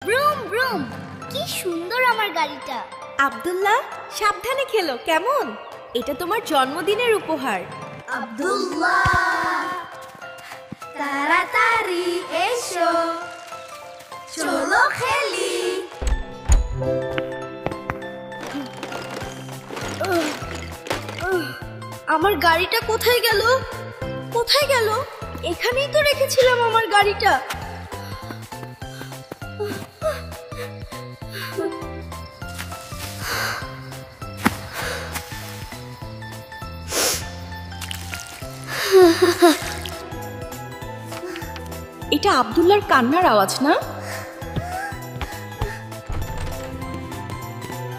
ব্রুম ব্রুম, কি সুন্দর আমার গাড়িটা। আব্দুল্লাহ, সাবধানে খেলো কেমন? এটা তোমার জন্মদিনের উপহার। আব্দুল্লাহ, তাড়াতাড়ি এসো, চলো খেলি। আমার গাড়িটা কোথায় গেল? কোথায় গেল? এখানেই তো রেখেছিলাম আমার গাড়িটা। এটা আব্দুল্লাহর কান্নার আওয়াজ না?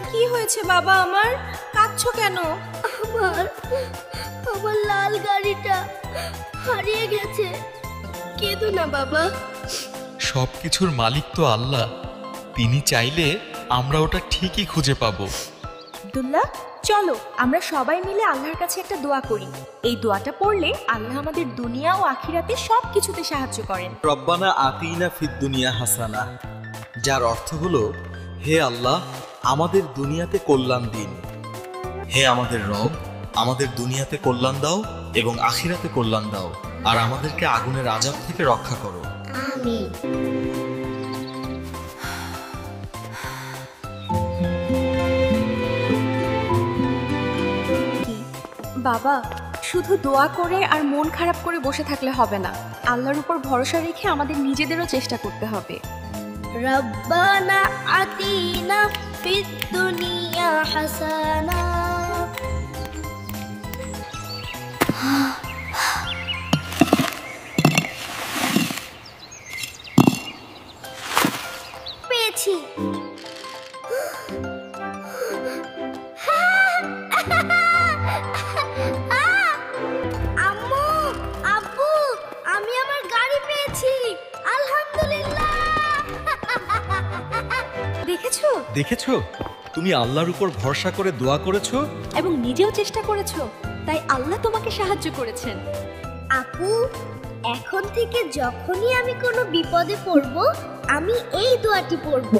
কি হয়েছে বাবা আমার? কাঁদছো কেন? আমার লাল গাড়িটা হারিয়ে গেছে। কেঁদো না বাবা। সবকিছুর মালিক তো আল্লাহ, তিনি চাইলে আমরা ওটা ঠিকই খুঁজে পাবো। আব্দুল্লাহ, চলো আমরা সবাই মিলে আল্লাহর কাছে একটা দোয়া করি। এই দোয়াটা পড়লে আল্লাহ আমাদের দুনিয়া ও আখিরাতে সব কিছুতে সাহায্য করেন। রব্বানা আতিনা ফিদ দুনিয়া হাসানা, যার অর্থ হলো, হে আল্লাহ, আমাদের দুনিয়াতে কল্যাণ দিন। হে আমাদের রব, আমাদের দুনিয়াতে কল্যাণ দাও এবং আখিরাতে কল্যাণ দাও, আর আমাদেরকে আগুনের আযাব থেকে রক্ষা করো। আমিন। বাবা, শুধু দোয়া করে আর মন খারাপ করে বসে থাকলে হবে না। আল্লাহর উপর ভরসা রেখে আমাদের নিজেদেরও চেষ্টা করতে হবে। রব্বানা আতিনা ফিদ দুনিয়া হাসানা। পেয়েছি। আম্মু, আব্বু, আমি আমার গাড়ি পেয়েছি, আলহামদুলিল্লাহ। দেখেছো? দেখেছো, তুমি আল্লাহর উপর ভরসা করে দোয়া করেছো এবং নিজেও চেষ্টা করেছো, তাই আল্লাহ তোমাকে সাহায্য করেছেন। আপু, এখন থেকে যখনই আমি কোনো বিপদে পড়ব, আমি এই দোয়াটি পড়ব।